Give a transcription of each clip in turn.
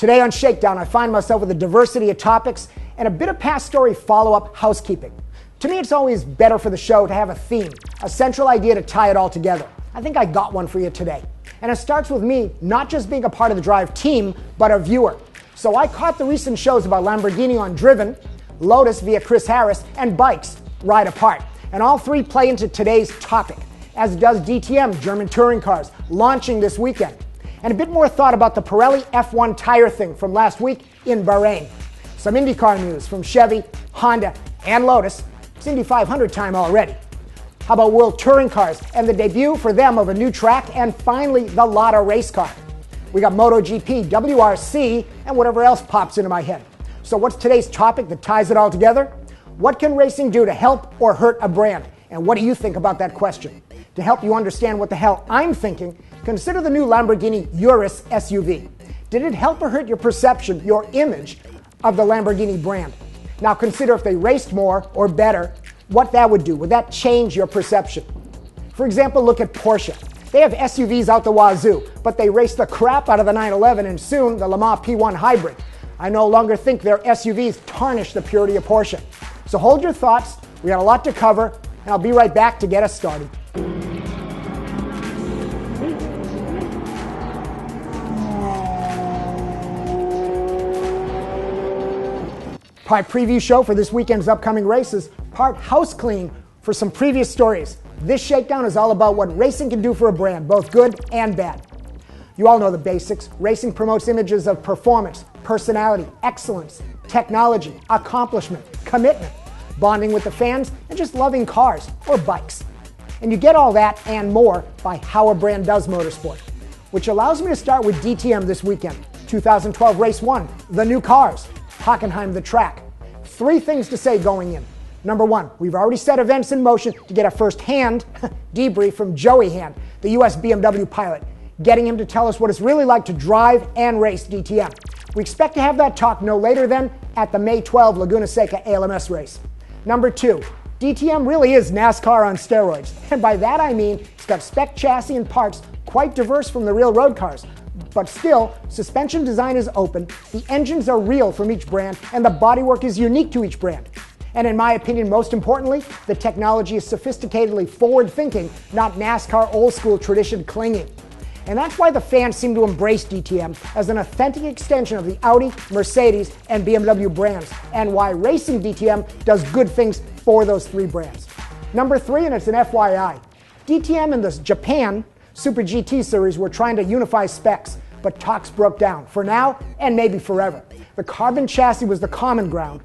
Today on Shakedown, I find myself with a diversity of topics and a bit of past story follow-up housekeeping. To me, it's always better for the show to have a theme, a central idea to tie it all together. I think I got one for you today. And it starts with me not just being a part of the Drive team, but a viewer. So I caught the recent shows about Lamborghini on Driven, Lotus via Chris Harris, and bikes, Ride Apart. And all three play into today's topic, as does DTM, German touring cars, launching this weekend. And a bit more thought about the Pirelli F1 tire thing from last week in Bahrain. Some IndyCar news from Chevy, Honda, and Lotus. It's Indy 500 time already. How about World Touring Cars and the debut for them of a new track, and finally the Lotto race car. We got MotoGP, WRC, and whatever else pops into my head. So what's today's topic that ties it all together? What can racing do to help or hurt a brand? And what do you think about that question? To help you understand what the hell I'm thinking, consider the new Lamborghini Urus SUV. Did it help or hurt your perception, your image of the Lamborghini brand? Now consider if they raced more or better, what that would do. Would that change your perception? For example, look at Porsche. They have SUVs out the wazoo, but they race the crap out of the 911 and soon the Le Mans P1 Hybrid. I no longer think their SUVs tarnish the purity of Porsche. So hold your thoughts, we got a lot to cover, and I'll be right back to get us started. Part preview show for this weekend's upcoming races, part house cleaning for some previous stories. This shakedown is all about what racing can do for a brand, both good and bad. You all know the basics. Racing promotes images of performance, personality, excellence, technology, accomplishment, commitment, bonding with the fans, and just loving cars or bikes. And you get all that and more by how a brand does motorsport, which allows me to start with DTM this weekend. 2012 Race 1, the new cars, Hockenheim the track. Three things to say going in. Number one, we've already set events in motion to get a first-hand debrief from Joey Hand, the US BMW pilot, getting him to tell us what it's really like to drive and race DTM. We expect to have that talk no later than at the May 12 Laguna Seca ALMS race. Number two, DTM really is NASCAR on steroids. And by that I mean it's got spec chassis and parts quite diverse from the real road cars. But still, suspension design is open, the engines are real from each brand, and the bodywork is unique to each brand. And in my opinion, most importantly, the technology is sophisticatedly forward-thinking, not NASCAR old-school tradition clinging. And that's why the fans seem to embrace DTM as an authentic extension of the Audi, Mercedes, and BMW brands, and why racing DTM does good things for those three brands. Number three, and it's an FYI, DTM and the Japan Super GT series were trying to unify specs, but talks broke down, for now and maybe forever. The carbon chassis was the common ground.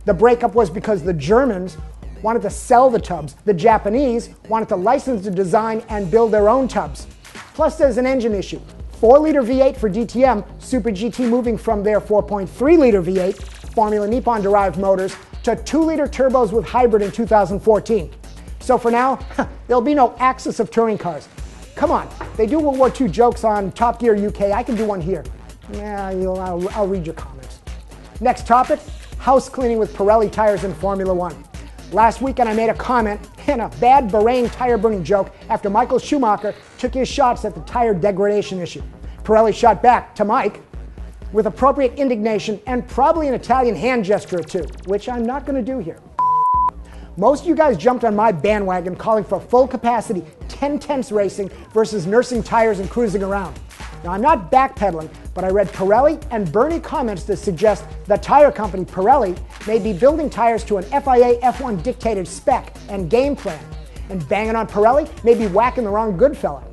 The breakup was because the Germans wanted to sell the tubs. The Japanese wanted to license the design and build their own tubs. Plus there's an engine issue. 4-liter V8 for DTM, Super GT moving from their 4.3-liter V8, Formula Nippon-derived motors, to 2-liter turbos with hybrid in 2014. So for now, there'll be no axis of touring cars. Come on, they do World War II jokes on Top Gear UK. I can do one here. Yeah, I'll read your comments. Next topic, house cleaning with Pirelli tires in Formula One. Last weekend I made a comment and a bad Bahrain tire burning joke after Michael Schumacher took his shots at the tire degradation issue. Pirelli shot back to Mike with appropriate indignation and probably an Italian hand gesture or two, which I'm not going to do here. Most of you guys jumped on my bandwagon calling for full capacity 10-tenths racing versus nursing tires and cruising around. Now I'm not backpedaling, but I read Pirelli and Bernie comments that suggest the tire company Pirelli may be building tires to an FIA F1 dictated spec and game plan. And banging on Pirelli may be whacking the wrong good fella.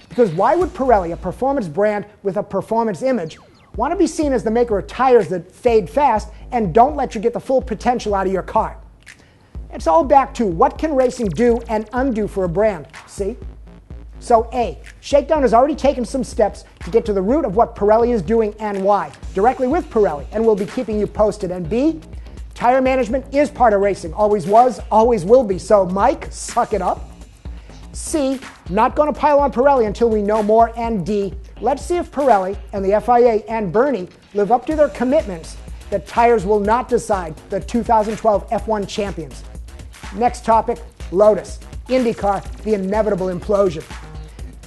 Because why would Pirelli, a performance brand with a performance image, want to be seen as the maker of tires that fade fast and don't let you get the full potential out of your car? It's all back to what can racing do and undo for a brand, see? So A, Shakedown has already taken some steps to get to the root of what Pirelli is doing and why, directly with Pirelli, and we'll be keeping you posted. And B, tire management is part of racing, always was, always will be. So Mike, suck it up. C, not going to pile on Pirelli until we know more. And D, let's see if Pirelli and the FIA and Bernie live up to their commitments that tires will not decide the 2012 F1 champions. Next topic, Lotus, IndyCar, the inevitable implosion.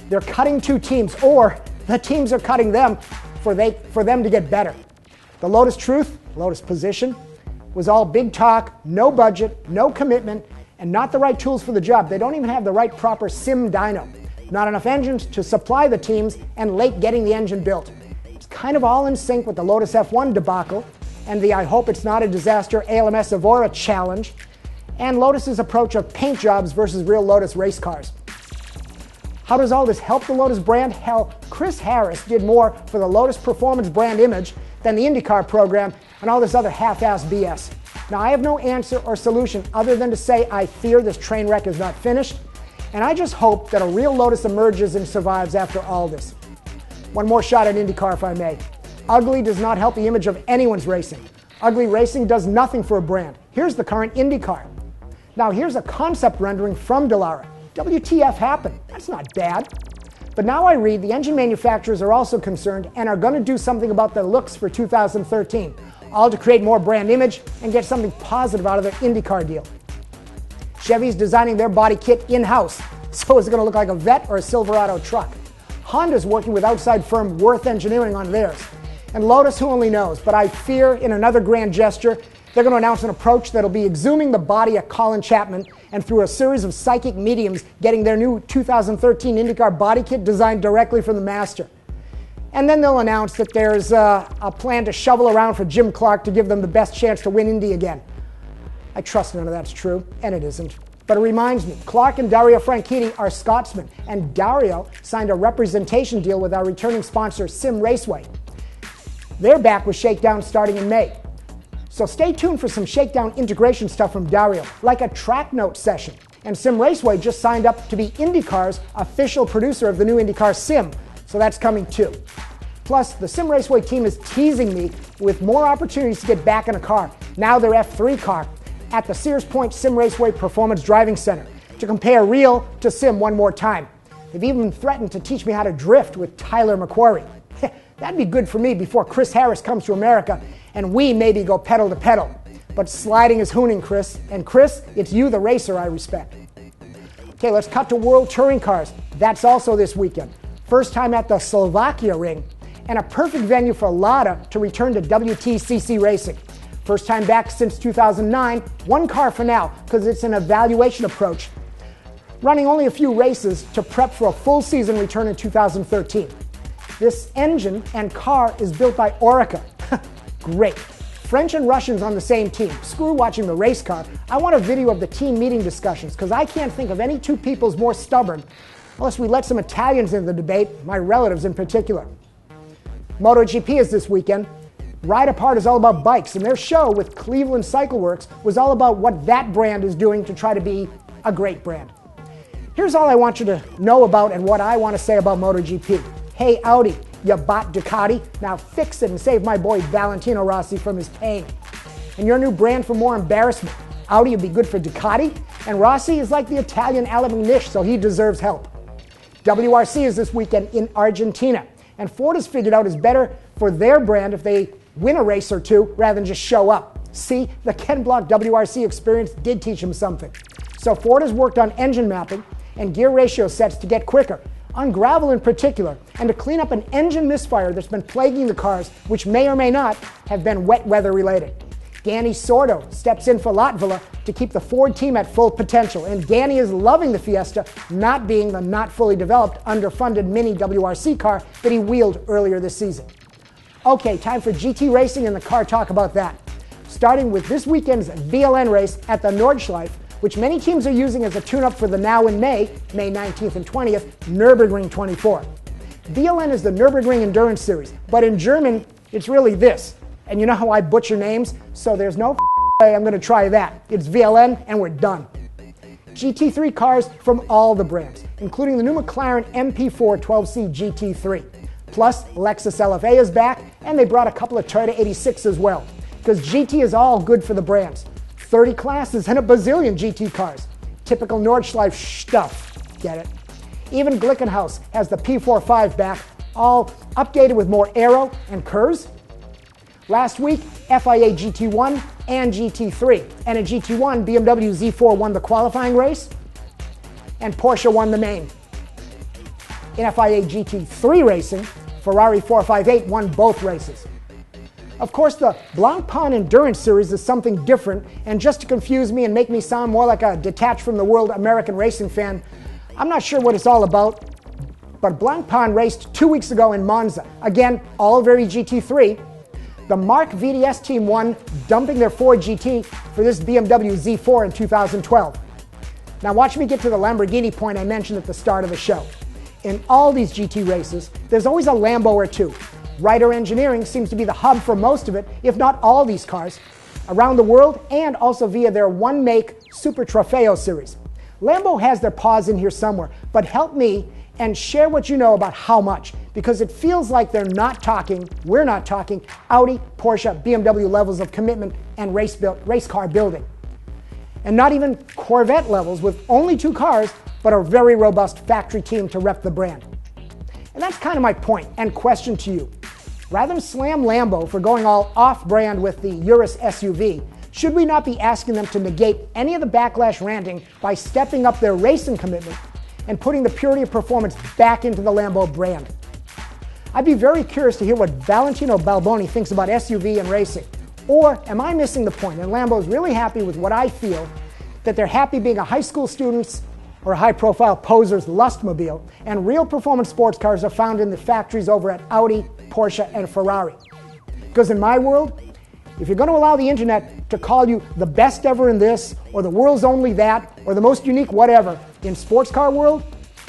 They're cutting two teams, or the teams are cutting them for them to get better. The Lotus Truth, Lotus Position, was all big talk, no budget, no commitment, and not the right tools for the job. They don't even have the right proper sim dyno. Not enough engines to supply the teams, and late getting the engine built. It's kind of all in sync with the Lotus F1 debacle and the I hope it's not a disaster ALMS Evora challenge, and Lotus's approach of paint jobs versus real Lotus race cars. How does all this help the Lotus brand? Hell, Chris Harris did more for the Lotus Performance brand image than the IndyCar program and all this other half-ass BS. Now, I have no answer or solution other than to say I fear this train wreck is not finished, and I just hope that a real Lotus emerges and survives after all this. One more shot at IndyCar, if I may. Ugly does not help the image of anyone's racing. Ugly racing does nothing for a brand. Here's the current IndyCar. Now, here's a concept rendering from Dallara. WTF happened? That's not bad. But now I read the engine manufacturers are also concerned and are going to do something about their looks for 2013, all to create more brand image and get something positive out of their IndyCar deal. Chevy's designing their body kit in-house, so is it going to look like a Vet or a Silverado truck? Honda's working with outside firm Worth Engineering on theirs. And Lotus, who only knows, but I fear in another grand gesture, they're going to announce an approach that'll be exhuming the body of Colin Chapman and through a series of psychic mediums getting their new 2013 IndyCar body kit designed directly from the master. And then they'll announce that there's a plan to shovel around for Jim Clark to give them the best chance to win Indy again. I trust none of that's true, and it isn't. But it reminds me, Clark and Dario Franchitti are Scotsmen, and Dario signed a representation deal with our returning sponsor, SimRaceway. They're back with ShakeDown starting in May. So stay tuned for some ShakeDown integration stuff from Dario, like a track note session. And SimRaceway just signed up to be IndyCar's official producer of the new IndyCar Sim, so that's coming too. Plus, the SimRaceway team is teasing me with more opportunities to get back in a car, now their F3 car, at the Sears Point SimRaceway Performance Driving Center, to compare real to sim one more time. They've even threatened to teach me how to drift with Tyler McQuarrie. That'd be good for me before Chris Harris comes to America and we maybe go pedal to pedal. But sliding is hooning, Chris. And Chris, it's you, the racer, I respect. Okay, let's cut to World Touring Cars. That's also this weekend. First time at the Slovakia ring, and a perfect venue for Lada to return to WTCC racing. First time back since 2009, one car for now, because it's an evaluation approach. Running only a few races to prep for a full season return in 2013. This engine and car is built by Orica. Great. French and Russians on the same team. Screw watching the race car. I want a video of the team meeting discussions, because I can't think of any two peoples more stubborn, unless we let some Italians in the debate, my relatives in particular. MotoGP is this weekend. Ride Apart is all about bikes, and their show with Cleveland Cycle Works was all about what that brand is doing to try to be a great brand. Here's all I want you to know about and what I want to say about MotoGP. Hey Audi, you bought Ducati, now fix it and save my boy Valentino Rossi from his pain. And your new brand for more embarrassment. Audi would be good for Ducati, and Rossi is like the Italian Alan McNish, so he deserves help. WRC is this weekend in Argentina, and Ford has figured out it's better for their brand if they win a race or two rather than just show up. See, the Ken Block WRC experience did teach him something. So Ford has worked on engine mapping and gear ratio sets to get quicker, on gravel in particular, and to clean up an engine misfire that's been plaguing the cars, which may or may not have been wet weather related. Ganni Sordo steps in for Latvala to keep the Ford team at full potential, and Ganni is loving the Fiesta, not being the not fully developed, underfunded mini WRC car that he wheeled earlier this season. Okay, time for GT racing and the car talk about that. Starting with this weekend's VLN race at the Nordschleife, which many teams are using as a tune-up for the now in May 19th and 20th, Nürburgring 24. VLN is the Nürburgring Endurance Series, but in German, it's really this. And you know how I butcher names? So there's no way I'm going to try that. It's VLN, and we're done. GT3 cars from all the brands, including the new McLaren MP4 12C GT3. Plus, Lexus LFA is back, and they brought a couple of Toyota 86 as well, because GT is all good for the brands. 30 classes and a bazillion GT cars. Typical Nordschleife stuff. Get it? Even Glickenhaus has the P45 back, all updated with more aero and curves. Last week, FIA GT1 and GT3. And in GT1, BMW Z4 won the qualifying race, and Porsche won the main. In FIA GT3 racing, Ferrari 458 won both races. Of course, the Blancpain Endurance Series is something different, and just to confuse me and make me sound more like a detached from the world American racing fan, I'm not sure what it's all about, but Blancpain raced 2 weeks ago in Monza. Again, all very GT3. The Mark VDS team won, dumping their Ford GT for this BMW Z4 in 2012. Now watch me get to the Lamborghini point I mentioned at the start of the show. In all these GT races, there's always a Lambo or two. Ryder Engineering seems to be the hub for most of it, if not all these cars, around the world and also via their one-make Super Trofeo series. Lambo has their paws in here somewhere, but help me and share what you know about how much, because it feels like we're not talking Audi, Porsche, BMW levels of commitment and race car building. And not even Corvette levels with only 2 cars, but a very robust factory team to rep the brand. And that's kind of my point and question to you. Rather than slam Lambo for going all off-brand with the Urus SUV, should we not be asking them to negate any of the backlash ranting by stepping up their racing commitment and putting the purity of performance back into the Lambo brand? I'd be very curious to hear what Valentino Balboni thinks about SUV and racing. Or am I missing the point and Lambo's really happy with what I feel, that they're happy being a high school student's or a high-profile poser's lustmobile, and real performance sports cars are found in the factories over at Audi, Porsche, and Ferrari? Because in my world, if you're going to allow the internet to call you the best ever in this, or the world's only that, or the most unique whatever, in sports car world,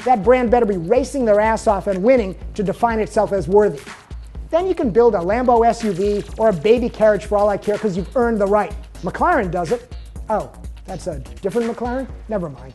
that brand better be racing their ass off and winning to define itself as worthy. Then you can build a Lambo SUV or a baby carriage for all I care, because you've earned the right. McLaren does it. Oh, that's a different McLaren? Never mind.